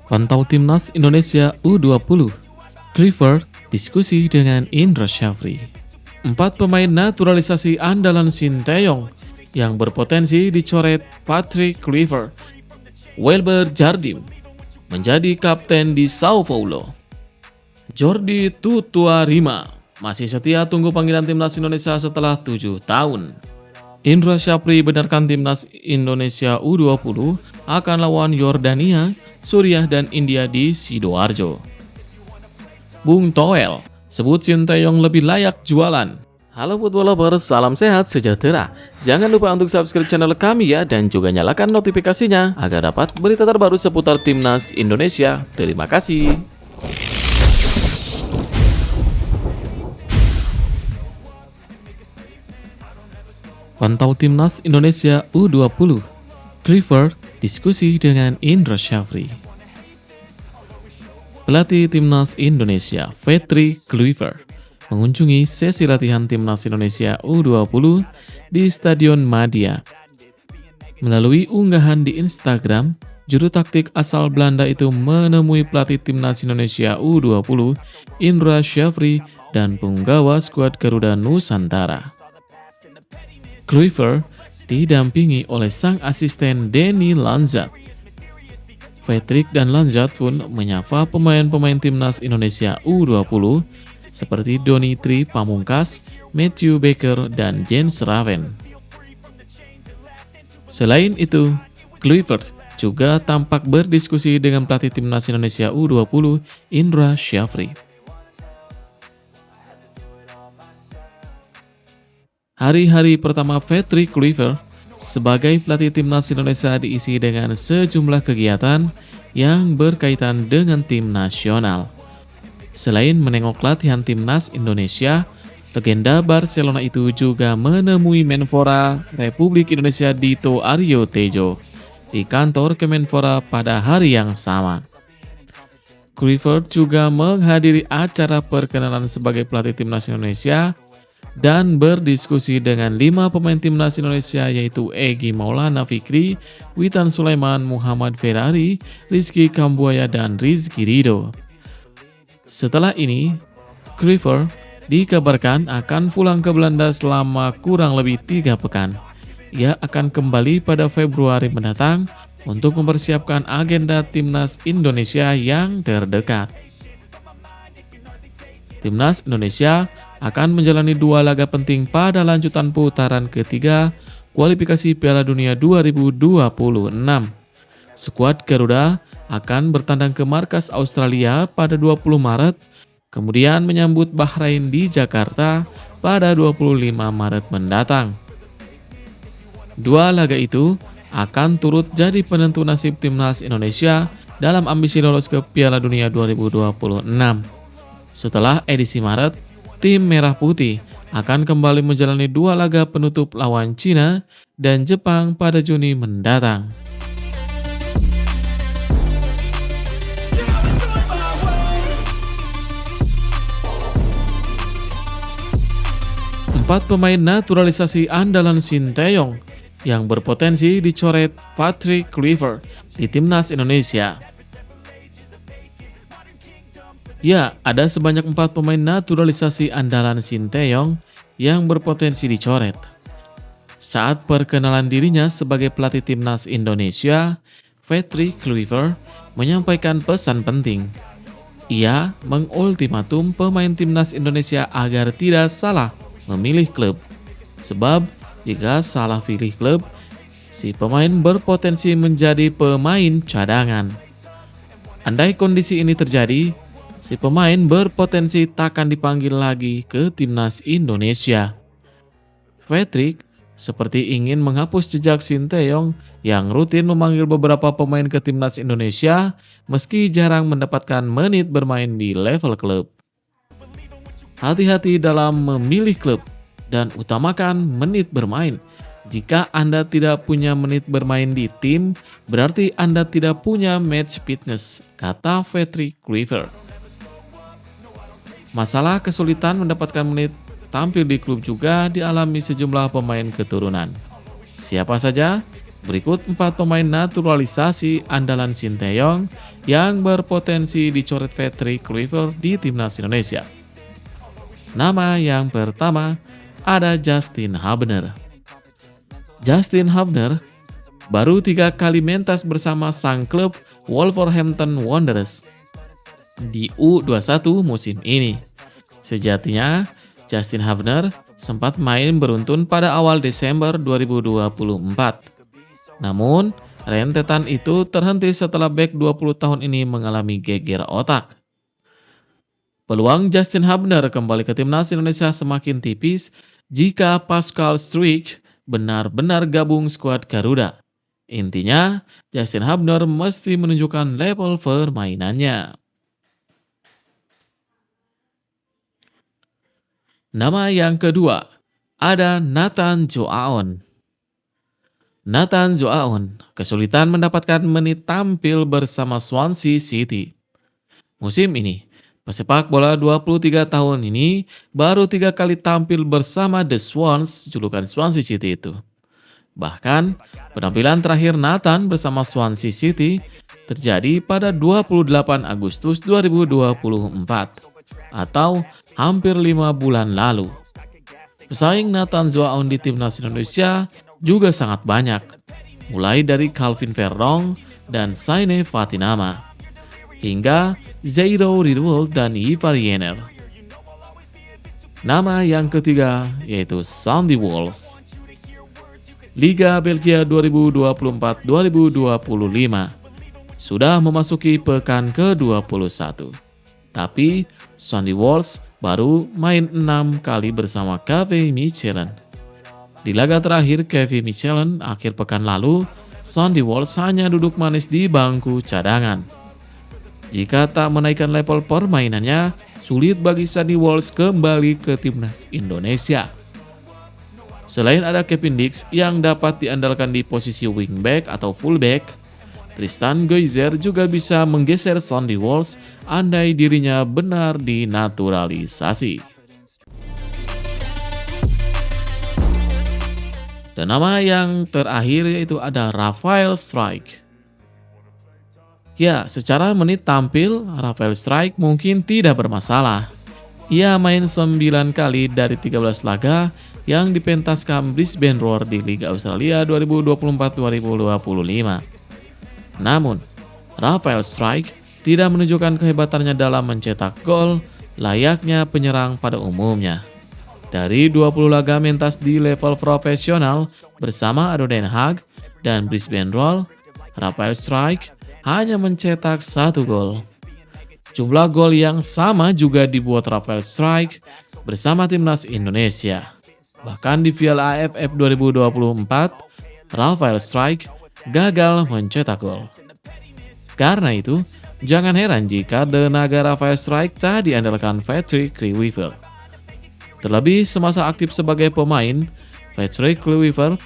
Pantau Timnas Indonesia U20. Clifford diskusi dengan Indra Syafri. 4 pemain naturalisasi andalan Sinteyong yang berpotensi dicoret Patrick Kluivert. Welber Jardim menjadi kapten di Sao Paulo. Jordi Tutuarima masih setia tunggu panggilan Timnas Indonesia setelah 7 tahun. Indra Syafri benarkan Timnas Indonesia U20 akan lawan Yordania, Suriah, dan India di Sidoarjo. Bung Toel sebut Sinteyong lebih layak jualan. Halo football lovers, salam sehat sejahtera. Jangan lupa untuk subscribe channel kami ya, dan juga nyalakan notifikasinya agar dapat berita terbaru seputar Timnas Indonesia. Terima kasih. Pantau Timnas Indonesia U20. Clifford diskusi dengan Indra Syafri. Pelatih Timnas Indonesia, Patrick Kluivert, mengunjungi sesi latihan Timnas Indonesia U20 di Stadion Madia. Melalui unggahan di Instagram, juru taktik asal Belanda itu menemui pelatih Timnas Indonesia U20, Indra Syafri, dan punggawa skuad Garuda Nusantara. Kluivert didampingi oleh sang asisten Denny Lanzat. Patrick dan Lanzat pun menyapa pemain-pemain Timnas Indonesia U20 seperti Donitri Pamungkas, Matthew Baker, dan Jens Raven. Selain itu, Kluivert juga tampak berdiskusi dengan pelatih Timnas Indonesia U20, Indra Syafri. Hari-hari pertama Patrick Kluivert sebagai pelatih Timnas Indonesia diisi dengan sejumlah kegiatan yang berkaitan dengan tim nasional. Selain menengok latihan Timnas Indonesia, legenda Barcelona itu juga menemui Menpora Republik Indonesia Dito Aryo Tejo di kantor Kemenpora pada hari yang sama. Kluivert juga menghadiri acara perkenalan sebagai pelatih Timnas Indonesia dan berdiskusi dengan 5 pemain Timnas Indonesia, yaitu Egy Maulana Fikri, Witan Sulaiman, Muhammad Ferrari, Rizky Kambuaya, dan Rizky Ridho. Setelah ini, Kluivert dikabarkan akan pulang ke Belanda selama kurang lebih 3 pekan. Ia akan kembali pada Februari mendatang untuk mempersiapkan agenda Timnas Indonesia yang terdekat. Timnas Indonesia akan menjalani 2 laga penting pada lanjutan putaran ketiga kualifikasi Piala Dunia 2026. Skuad Garuda akan bertandang ke markas Australia pada 20 Maret, kemudian menyambut Bahrain di Jakarta pada 25 Maret mendatang. 2 laga itu akan turut jadi penentu nasib Timnas Indonesia dalam ambisi lolos ke Piala Dunia 2026. Setelah edisi Maret, tim Merah Putih akan kembali menjalani 2 laga penutup lawan Cina dan Jepang pada Juni mendatang. Empat pemain naturalisasi andalan Sinteyong yang berpotensi dicoret Patrick Kluivert di Timnas Indonesia. Ya, ada sebanyak 4 pemain naturalisasi andalan Sinteyong yang berpotensi dicoret. Saat perkenalan dirinya sebagai pelatih Timnas Indonesia, Patrick Kluivert menyampaikan pesan penting. Ia mengultimatum pemain Timnas Indonesia agar tidak salah memilih klub. Sebab jika salah pilih klub, si pemain berpotensi menjadi pemain cadangan. Andai kondisi ini terjadi, si pemain berpotensi takkan dipanggil lagi ke Timnas Indonesia. Patrick seperti ingin menghapus jejak Sinteyong yang rutin memanggil beberapa pemain ke Timnas Indonesia meski jarang mendapatkan menit bermain di level klub. Hati-hati dalam memilih klub dan utamakan menit bermain. Jika Anda tidak punya menit bermain di tim, berarti Anda tidak punya match fitness, kata Patrick Kluivert. Masalah kesulitan mendapatkan menit tampil di klub juga dialami sejumlah pemain keturunan. Siapa saja? Berikut 4 pemain naturalisasi andalan Sinteyong yang berpotensi dicoret Patrick Kluivert di timnas Indonesia. Nama yang pertama ada Justin Hubner. Justin Hubner baru 3 kali mentas bersama sang klub Wolverhampton Wanderers di U21 musim ini. Sejatinya, Justin Hubner sempat main beruntun pada awal Desember 2024. Namun, rentetan itu terhenti setelah bek 20 tahun ini mengalami geger otak. Peluang Justin Hubner kembali ke timnas Indonesia semakin tipis jika Pascal Struijk benar-benar gabung skuad Garuda. Intinya, Justin Hubner mesti menunjukkan level permainannya. Nama yang kedua, ada Nathan Joaon. Nathan Joaon kesulitan mendapatkan menit tampil bersama Swansea City. Musim ini, pesepak bola 23 tahun ini baru 3 kali tampil bersama The Swans, julukan Swansea City itu. Bahkan, penampilan terakhir Nathan bersama Swansea City terjadi pada 28 Agustus 2024. Atau hampir 5 bulan lalu. Pesaing Nathan Joaon di timnas Indonesia juga sangat banyak, mulai dari Calvin Verong dan Saine Fatinama, hingga Zairo Riedewald dan Ivar Jenner. Nama yang ketiga yaitu Sandy Walsh. Liga Belgia 2024-2025 sudah memasuki pekan ke-21. Tapi Sandy Walsh baru main 6 kali bersama KV Mechelen. Di laga terakhir KV Mechelen akhir pekan lalu, Sandy Walsh hanya duduk manis di bangku cadangan. Jika tak menaikkan level permainannya, sulit bagi Sandy Walsh kembali ke timnas Indonesia. Selain ada Kevin Dix yang dapat diandalkan di posisi wingback atau fullback, Tristan Geuser juga bisa menggeser Sandy Walsh andai dirinya benar dinaturalisasi. Dan nama yang terakhir yaitu ada Rafael Struijk. Ya, secara menit tampil, Rafael Struijk mungkin tidak bermasalah. Ia main 9 kali dari 13 laga yang dipentaskan Brisbane Roar di Liga Australia 2024-2025. Namun, Rafael Struijk tidak menunjukkan kehebatannya dalam mencetak gol layaknya penyerang pada umumnya. Dari 20 laga mentas di level profesional bersama ADO Den Haag dan Brisbane Roar, Rafael Struijk hanya mencetak 1 gol. Jumlah gol yang sama juga dibuat Rafael Struijk bersama timnas Indonesia. Bahkan di Piala AFF 2024, Rafael Struijk gagal mencetak gol. Karena itu, jangan heran jika tenaga Rafael Struijk tak diandalkan Patrick Kluivert. Terlebih semasa aktif sebagai pemain, Patrick Kluivert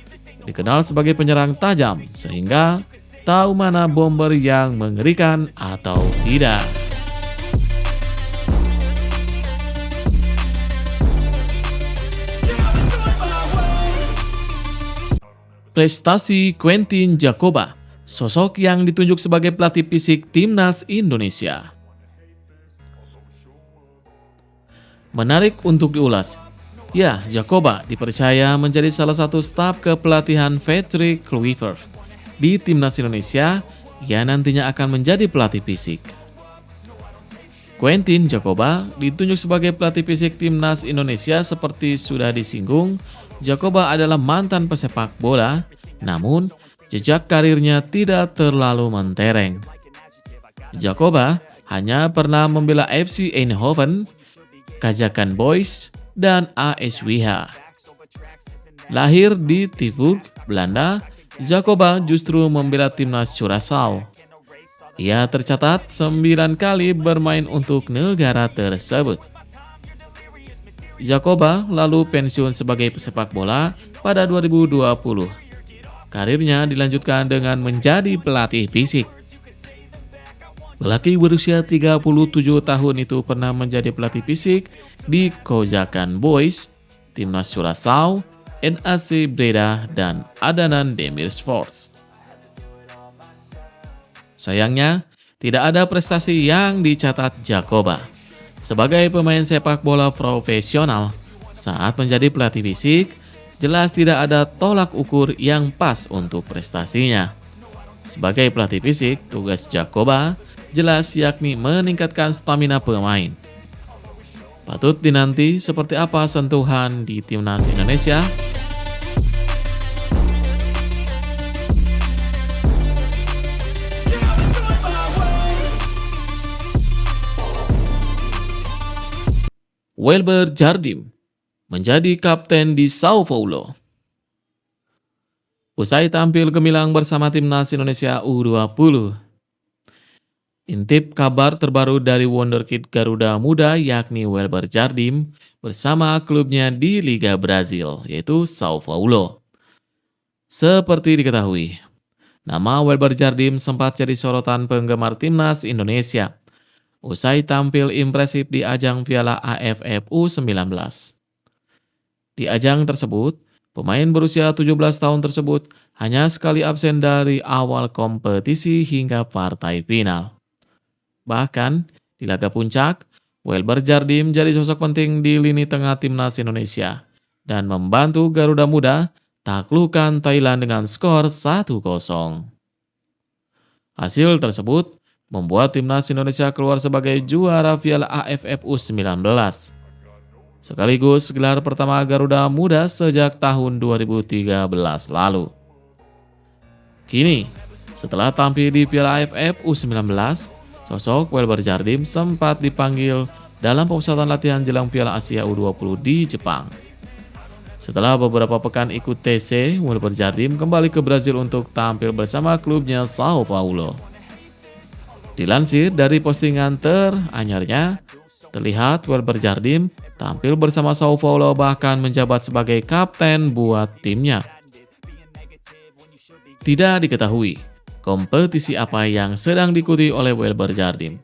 dikenal sebagai penyerang tajam sehingga tahu mana bomber yang mengerikan atau tidak. Prestasi Quentin Djakobah, sosok yang ditunjuk sebagai pelatih fisik timnas Indonesia. Menarik untuk diulas. Ya, Djakobah dipercaya menjadi salah satu staf kepelatihan Patrick Kluivert. Di timnas Indonesia, ia nantinya akan menjadi pelatih fisik. Quentin Djakobah ditunjuk sebagai pelatih fisik timnas Indonesia seperti sudah disinggung. Djakobah adalah mantan pesepak bola, namun jejak karirnya tidak terlalu mentereng. Djakobah hanya pernah membela FC Eindhoven, Kazakhstan Boys, dan ASWH. Lahir di Tilburg, Belanda, Djakobah justru membela timnas Curaçao. Ia tercatat 9 kali bermain untuk negara tersebut. Djakobah lalu pensiun sebagai pesepak bola pada 2020. Karirnya dilanjutkan dengan menjadi pelatih fisik. Lelaki berusia 37 tahun itu pernah menjadi pelatih fisik di Kazakhstan Boys, timnas Curaçao, NAC Breda, dan Adana Demirspor. Sayangnya, tidak ada prestasi yang dicatat Jakoba. Sebagai pemain sepak bola profesional, saat menjadi pelatih fisik, jelas tidak ada tolak ukur yang pas untuk prestasinya. Sebagai pelatih fisik, tugas Jakoba jelas yakni meningkatkan stamina pemain. Patut dinanti seperti apa sentuhan di timnas Indonesia. Welber Jardim menjadi kapten di Sao Paulo. Usai tampil gemilang bersama timnas Indonesia U20. Intip kabar terbaru dari wonderkid Garuda Muda yakni Welber Jardim bersama klubnya di Liga Brazil yaitu Sao Paulo. Seperti diketahui, nama Welber Jardim sempat jadi sorotan penggemar timnas Indonesia usai tampil impresif di ajang Piala AFF U19. Di ajang tersebut, pemain berusia 17 tahun tersebut hanya sekali absen dari awal kompetisi hingga partai final. Bahkan, di laga puncak, Welber Jardim jadi sosok penting di lini tengah timnas Indonesia dan membantu Garuda Muda taklukkan Thailand dengan skor 1-0. Hasil tersebut membuat timnas Indonesia keluar sebagai juara Piala AFF U19. Sekaligus gelar pertama Garuda Muda sejak tahun 2013 lalu. Kini, setelah tampil di Piala AFF U19, sosok Welber Jardim sempat dipanggil dalam pemusatan latihan jelang Piala Asia U20 di Jepang. Setelah beberapa pekan ikut TC, Welber Jardim kembali ke Brazil untuk tampil bersama klubnya Sao Paulo. Dilansir dari postingan teranyarnya, terlihat Welber Jardim tampil bersama Sao Paulo bahkan menjabat sebagai kapten buat timnya. Tidak diketahui kompetisi apa yang sedang diikuti oleh Welber Jardim.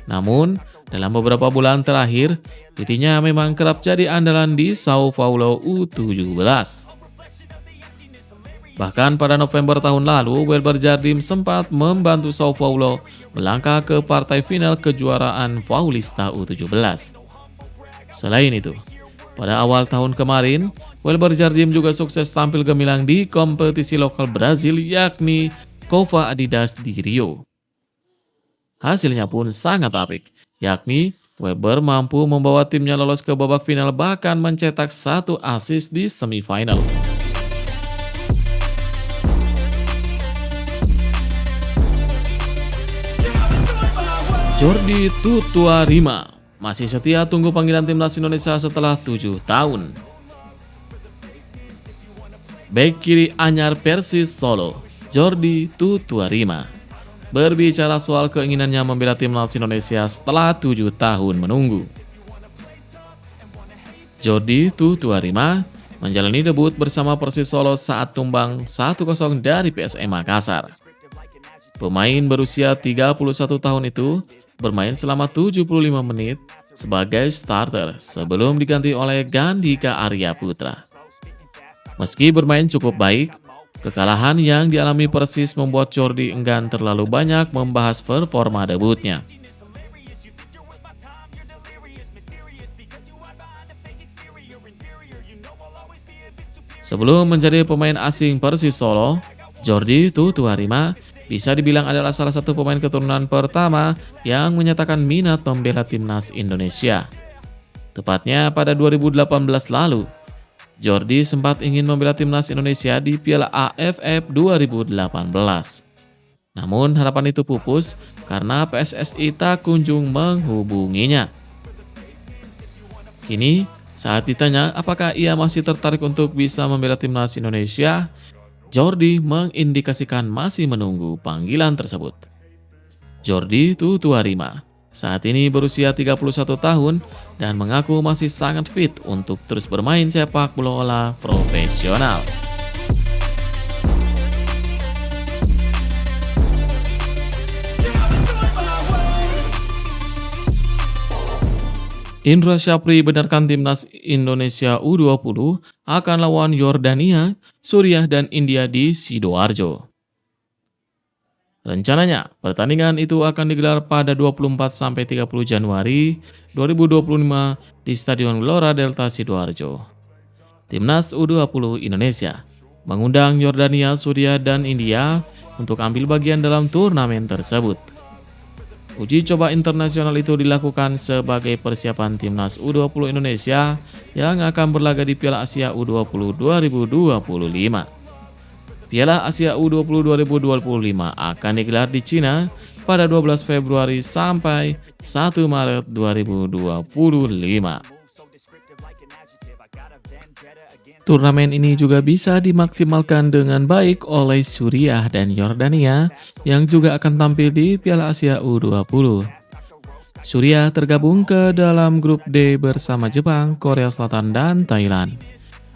Namun, dalam beberapa bulan terakhir, dirinya memang kerap jadi andalan di Sao Paulo U17. Bahkan pada November tahun lalu, Welber Jardim sempat membantu Sao Paulo melangkah ke partai final kejuaraan Paulista U17. Selain itu, pada awal tahun kemarin, Welber Jardim juga sukses tampil gemilang di kompetisi lokal Brazil yakni Copa Adidas di Rio. Hasilnya pun sangat apik, yakni Welber mampu membawa timnya lolos ke babak final bahkan mencetak 1 assist di semifinal. Jordi Tutuarima masih setia tunggu panggilan timnas Indonesia setelah 7 tahun. Bek kiri anyar Persis Solo, Jordi Tutuarima, berbicara soal keinginannya membela timnas Indonesia setelah 7 tahun menunggu. Jordi Tutuarima menjalani debut bersama Persis Solo saat tumbang 1-0 dari PSM Makassar. Pemain berusia 31 tahun itu bermain selama 75 menit sebagai starter sebelum diganti oleh Gandika Arya Putra. Meski bermain cukup baik, kekalahan yang dialami Persis membuat Jordi enggan terlalu banyak membahas performa debutnya. Sebelum menjadi pemain asing Persis Solo, Jordi Tutuarima bisa dibilang adalah salah satu pemain keturunan pertama yang menyatakan minat membela timnas Indonesia. Tepatnya pada 2018 lalu, Jordi sempat ingin membela timnas Indonesia di Piala AFF 2018. Namun harapan itu pupus karena PSSI tak kunjung menghubunginya. Kini, saat ditanya apakah ia masih tertarik untuk bisa membela timnas Indonesia, Jordi mengindikasikan masih menunggu panggilan tersebut. Jordi Tutuarima saat ini berusia 31 tahun dan mengaku masih sangat fit untuk terus bermain sepak bola profesional. Indra Syafri benarkan timnas Indonesia U20 akan lawan Yordania, Suriah, dan India di Sidoarjo. Rencananya, pertandingan itu akan digelar pada 24-30 Januari 2025 di Stadion Gelora Delta Sidoarjo. Timnas U20 Indonesia mengundang Yordania, Suriah, dan India untuk ambil bagian dalam turnamen tersebut. Uji coba internasional itu dilakukan sebagai persiapan Timnas U20 Indonesia yang akan berlaga di Piala Asia U20 2025. Piala Asia U20 2025 akan digelar di Cina pada 12 Februari sampai 1 Maret 2025. Turnamen ini juga bisa dimaksimalkan dengan baik oleh Suriah dan Yordania yang juga akan tampil di Piala Asia U20. Suriah tergabung ke dalam grup D bersama Jepang, Korea Selatan, dan Thailand.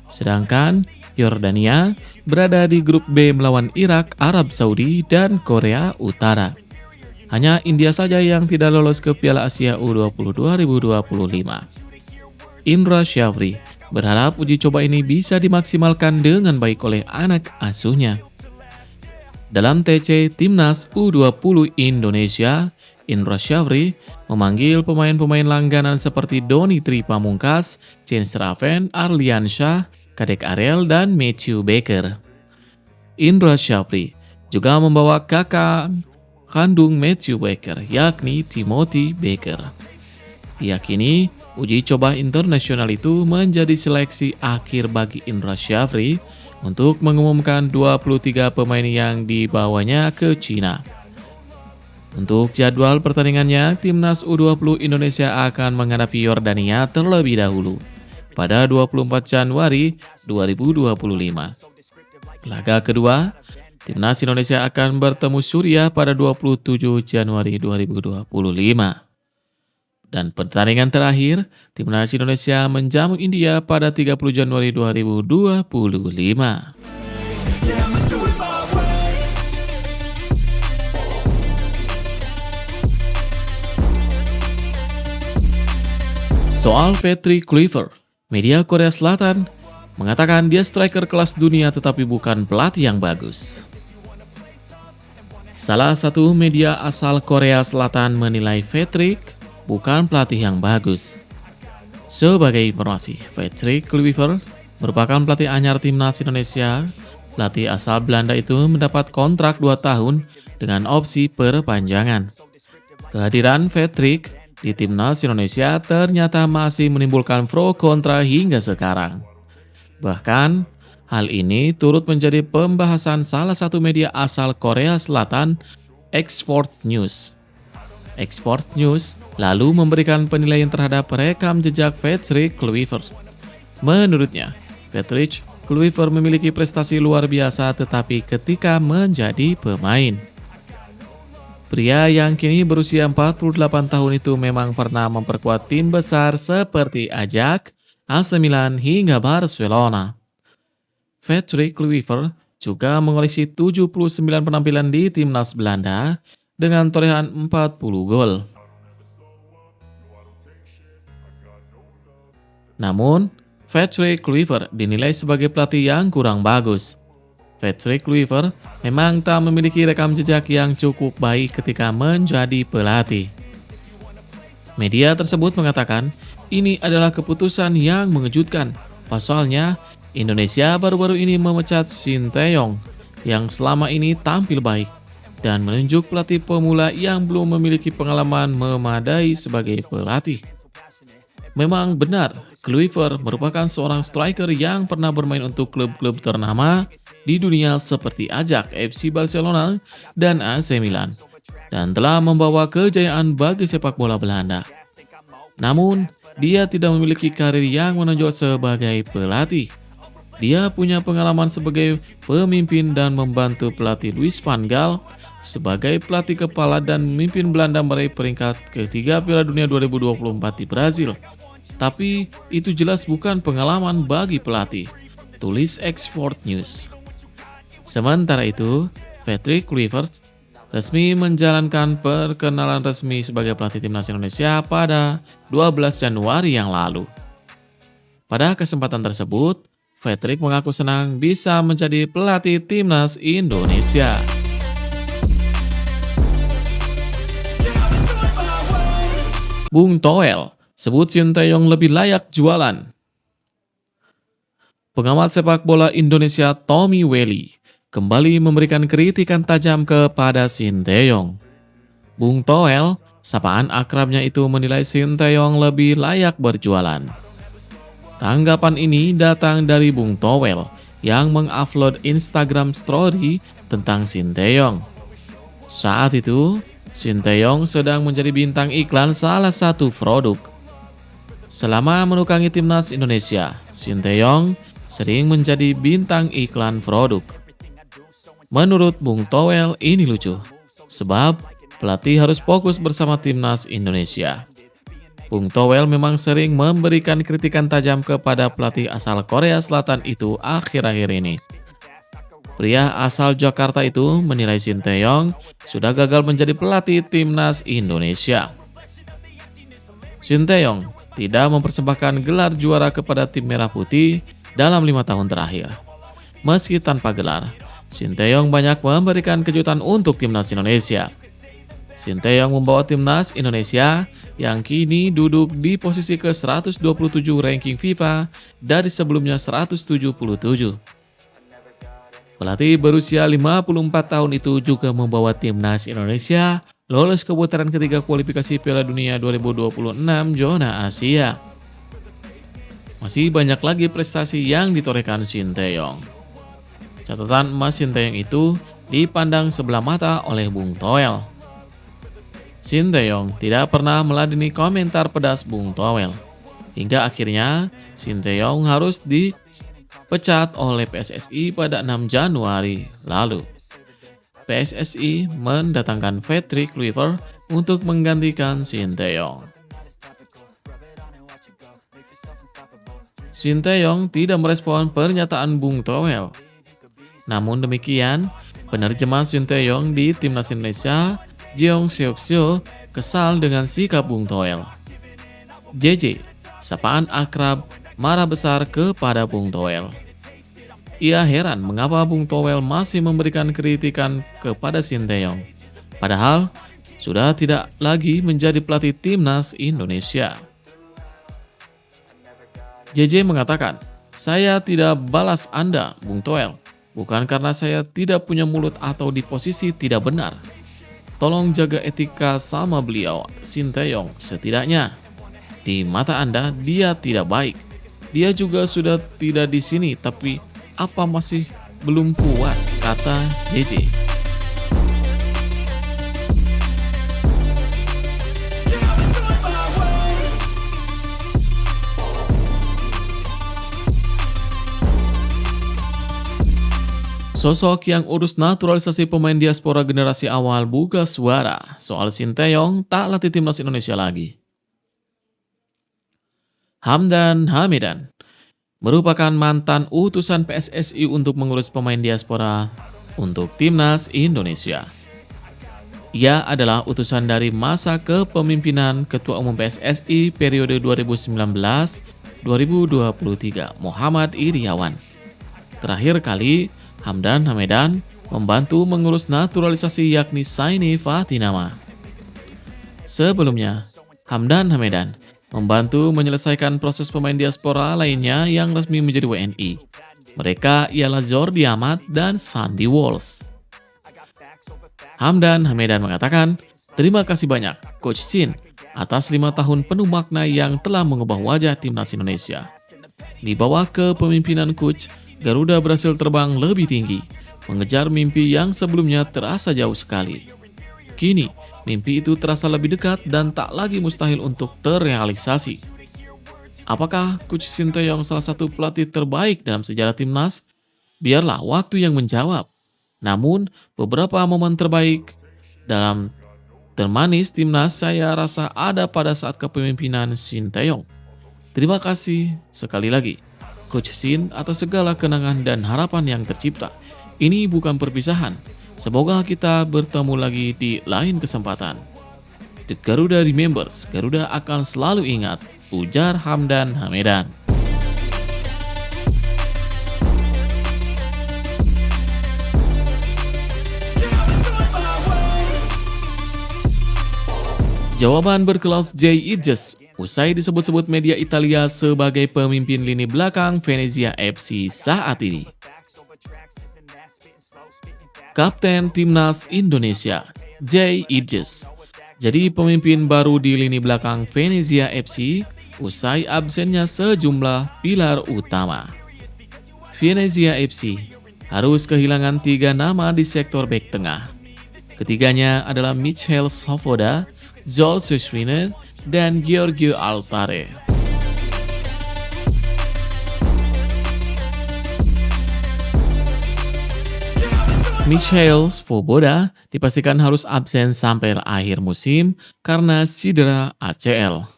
Sedangkan Yordania berada di grup B melawan Irak, Arab Saudi, dan Korea Utara. Hanya India saja yang tidak lolos ke Piala Asia U20 2025. Indra Syafri berharap uji coba ini bisa dimaksimalkan dengan baik oleh anak asuhnya. Dalam TC Timnas U20 Indonesia, Indra Syafri memanggil pemain-pemain langganan seperti Doni Tri Pamungkas, Chance Raven, Arlian Shah, Kadek Ariel, dan Matthew Baker. Indra Syafri juga membawa kakak kandung Matthew Baker, yakni Timothy Baker. Diyakini, uji coba internasional itu menjadi seleksi akhir bagi Indra Syafri untuk mengumumkan 23 pemain yang dibawanya ke Cina. Untuk jadwal pertandingannya, Timnas U20 Indonesia akan menghadapi Yordania terlebih dahulu pada 24 Januari 2025. Laga kedua, Timnas Indonesia akan bertemu Suriah pada 27 Januari 2025. Dan pertandingan terakhir, Timnas Indonesia menjamu India pada 30 Januari 2025. Soal Patrick Kluivert, media Korea Selatan mengatakan dia striker kelas dunia tetapi bukan pelatih yang bagus. Salah satu media asal Korea Selatan menilai Patrick bukan pelatih yang bagus. Sebagai informasi, Patrick Kluivert merupakan pelatih anyar Timnas Indonesia. Pelatih asal Belanda itu mendapat kontrak 2 tahun dengan opsi perpanjangan. Kehadiran Patrick di Timnas Indonesia ternyata masih menimbulkan pro kontra hingga sekarang. Bahkan, hal ini turut menjadi pembahasan salah satu media asal Korea Selatan, Export News. Export News lalu memberikan penilaian terhadap rekam jejak Patrick Kluivert. Menurutnya, Patrick Kluivert memiliki prestasi luar biasa tetapi ketika menjadi pemain. Pria yang kini berusia 48 tahun itu memang pernah memperkuat tim besar seperti Ajax, AC Milan hingga Barcelona. Patrick Kluivert juga mengoleksi 79 penampilan di Timnas Belanda dengan torehan 40 gol. Namun, Patrick Kluivert dinilai sebagai pelatih yang kurang bagus. Patrick Kluivert memang tak memiliki rekam jejak yang cukup baik ketika menjadi pelatih. Media tersebut mengatakan ini adalah keputusan yang mengejutkan. Pasalnya, Indonesia baru-baru ini memecat Shin Tae-yong yang selama ini tampil baik dan menunjuk pelatih pemula yang belum memiliki pengalaman memadai sebagai pelatih. Memang benar, Kluivert merupakan seorang striker yang pernah bermain untuk klub-klub ternama di dunia seperti Ajax, FC Barcelona, dan AC Milan, dan telah membawa kejayaan bagi sepak bola Belanda. Namun, dia tidak memiliki karir yang menonjol sebagai pelatih. Dia punya pengalaman sebagai pemimpin dan membantu pelatih Louis van Gaal sebagai pelatih kepala dan memimpin Belanda meraih peringkat ketiga Piala Dunia 2024 di Brazil. Tapi itu jelas bukan pengalaman bagi pelatih, tulis Export News. Sementara itu, Patrick Kluivert resmi menjalankan perkenalan resmi sebagai pelatih timnas Indonesia pada 12 Januari yang lalu. Pada kesempatan tersebut, Patrick mengaku senang bisa menjadi pelatih timnas Indonesia. Bung Toel sebut Sinteyong lebih layak jualan. Pengamat sepak bola Indonesia Tommy Welly kembali memberikan kritikan tajam kepada Sinteyong. Bung Toel, sapaan akrabnya itu, menilai Sinteyong lebih layak berjualan. Tanggapan ini datang dari Bung Toel yang mengupload Instagram story tentang Sinteyong. Saat itu, Sinteyong sedang menjadi bintang iklan salah satu produk. Selama menukangi timnas Indonesia, Sinteyong sering menjadi bintang iklan produk. Menurut Bung Toel ini lucu, sebab pelatih harus fokus bersama timnas Indonesia. Bung Toel memang sering memberikan kritikan tajam kepada pelatih asal Korea Selatan itu akhir-akhir ini. Pria asal Jakarta itu menilai Sinteyong sudah gagal menjadi pelatih timnas Indonesia. Sinteyong tidak mempersembahkan gelar juara kepada tim Merah Putih dalam 5 tahun terakhir. Meski tanpa gelar, Sinteyong banyak memberikan kejutan untuk timnas Indonesia. Sinteyong membawa timnas Indonesia yang kini duduk di posisi ke-127 ranking FIFA dari sebelumnya 177. Pelatih berusia 54 tahun itu juga membawa timnas Indonesia lolos ke putaran ketiga kualifikasi Piala Dunia 2026 zona Asia. Masih banyak lagi prestasi yang ditorehkan Sinteyong. Catatan emas Sinteyong itu dipandang sebelah mata oleh Bung Toel. Sinteyong tidak pernah meladeni komentar pedas Bung Toel. Hingga akhirnya Sinteyong harus dipecat oleh PSSI pada 6 Januari lalu. PSSI mendatangkan Patrick Kluivert untuk menggantikan Sinteyong. Sinteyong tidak merespon pernyataan Bung Toel. Namun demikian, penerjemah Sinteyong di timnas Indonesia, Jeong Seok-seo, kesal dengan sikap Bung Toel. JJ, sapaan akrab, marah besar kepada Bung Toel. Ia heran mengapa Bung Toel masih memberikan kritikan kepada Sinteyong, padahal sudah tidak lagi menjadi pelatih timnas Indonesia. JJ mengatakan, "Saya tidak balas Anda, Bung Toel, bukan karena saya tidak punya mulut atau di posisi tidak benar. Tolong jaga etika sama beliau, Sinteyong, setidaknya. Di mata Anda, dia tidak baik. Dia juga sudah tidak di sini, tapi apa masih belum puas?" kata JJ. Sosok yang urus naturalisasi pemain diaspora generasi awal buka suara soal Sinteyong tak latih timnas Indonesia lagi. Hamdan Hamidan merupakan mantan utusan PSSI untuk mengurus pemain diaspora untuk timnas Indonesia. Ia adalah utusan dari masa kepemimpinan Ketua Umum PSSI periode 2019-2023, Muhammad Iriawan. Terakhir kali, Hamdan Hamidan membantu mengurus naturalisasi yakni Saini Fatinama. Sebelumnya, Hamdan Hamidan membantu menyelesaikan proses pemain diaspora lainnya yang resmi menjadi WNI. Mereka ialah Jordi Amat dan Sandy Walsh. Hamdan Hamidan mengatakan, "Terima kasih banyak Coach Shin atas 5 tahun penuh makna yang telah mengubah wajah timnas Indonesia. Di bawah kepemimpinan Coach, Garuda berhasil terbang lebih tinggi, mengejar mimpi yang sebelumnya terasa jauh sekali. Kini, mimpi itu terasa lebih dekat dan tak lagi mustahil untuk terrealisasi." Apakah Coach Sinteyong salah satu pelatih terbaik dalam sejarah timnas? Biarlah waktu yang menjawab. Namun, beberapa momen terbaik dalam termanis timnas saya rasa ada pada saat kepemimpinan Sinteyong. Terima kasih sekali lagi Coach Shin atas segala kenangan dan harapan yang tercipta. Ini bukan perpisahan, Semoga kita bertemu lagi di lain kesempatan. The Garuda remembers, Garuda akan selalu ingat, ujar Hamdan Hamedan. Jawaban berkelas Jay Idjes usai disebut-sebut media Italia sebagai pemimpin lini belakang Venezia FC saat ini. Kapten Timnas Indonesia, Jay Idjes, jadi pemimpin baru di lini belakang Venezia FC usai absennya sejumlah pilar utama. Venezia FC harus kehilangan 3 nama di sektor bek tengah. Ketiganya adalah Michel Svoboda, Joel Schuster, dan Giorgio Altare. Michel Svoboda dipastikan harus absen sampai akhir musim karena cedera ACL.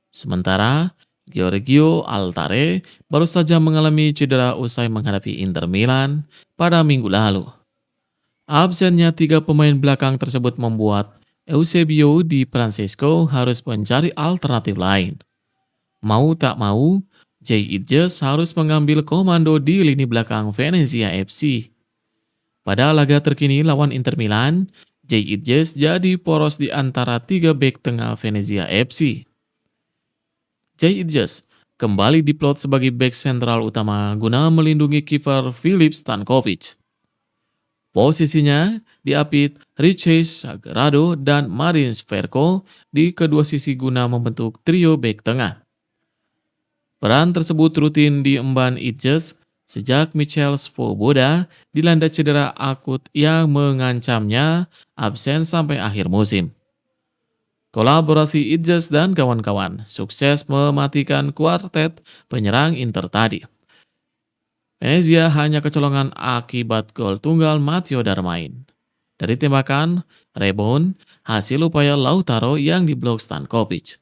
Sementara Giorgio Altare baru saja mengalami cedera usai menghadapi Inter Milan pada minggu lalu. Absennya 3 pemain belakang tersebut membuat Eusebio Di Francesco harus mencari alternatif lain. Mau tak mau, Jay Idjes harus mengambil komando di lini belakang Venezia FC. Pada laga terkini lawan Inter Milan, Jay Idjes jadi poros di antara 3 bek tengah Venezia FC. Jay Idjes kembali diplot sebagai bek sentral utama guna melindungi kiper Filip Stankovic. Posisinya diapit Richie Sagrado dan Marin Sverko di kedua sisi guna membentuk trio bek tengah. Peran tersebut rutin diemban Idjes sejak Michel Svoboda dilanda cedera akut yang mengancamnya absen sampai akhir musim. Kolaborasi Idjes dan kawan-kawan sukses mematikan kuartet penyerang Inter tadi. Venezia hanya kecolongan akibat gol tunggal Matteo Darmain. Dari tembakan, rebound, hasil upaya Lautaro yang diblok Stankovic.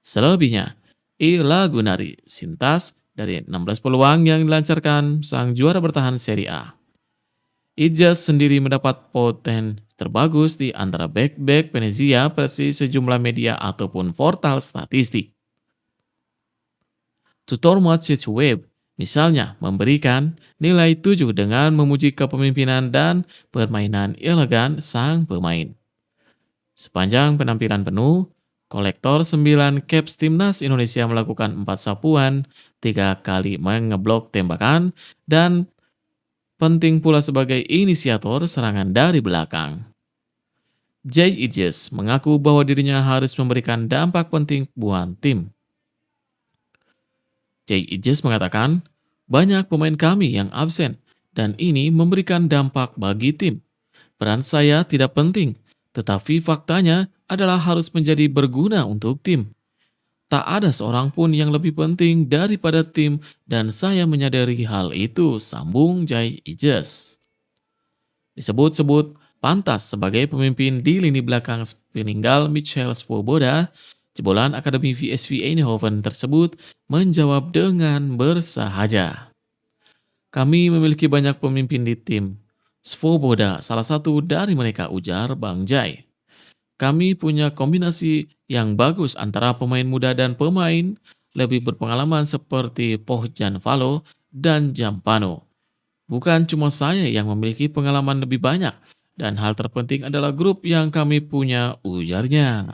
Selebihnya, Ila Gunari Sintas dari 16 peluang yang dilancarkan sang juara bertahan Serie A. Idjes sendiri mendapat poten terbagus di antara bek-bek Venezia versi sejumlah media ataupun portal statistik. Tutor Match Web misalnya memberikan nilai 7 dengan memuji kepemimpinan dan permainan elegan sang pemain. Sepanjang penampilan penuh, kolektor 9 caps Timnas Indonesia melakukan 4 sapuan, 3 kali mengeblok tembakan, dan penting pula sebagai inisiator serangan dari belakang. Jay Idjes mengaku bahwa dirinya harus memberikan dampak penting buat tim. Jay Idjes mengatakan, banyak pemain kami yang absen dan ini memberikan dampak bagi tim. Peran saya tidak penting, tetapi faktanya adalah harus menjadi berguna untuk tim. Tak ada seorang pun yang lebih penting daripada tim dan saya menyadari hal itu, sambung Jay Idjes. Disebut-sebut pantas sebagai pemimpin di lini belakang peninggal Michel Svoboda, jebolan Akademi VSV Eindhoven tersebut menjawab dengan bersahaja. Kami memiliki banyak pemimpin di tim. Svoboda salah satu dari mereka, ujar Bang Jai. Kami punya kombinasi yang bagus antara pemain muda dan pemain lebih berpengalaman seperti Pohjan Valo dan Jampano. Bukan cuma saya yang memiliki pengalaman lebih banyak dan hal terpenting adalah grup yang kami punya, ujarnya.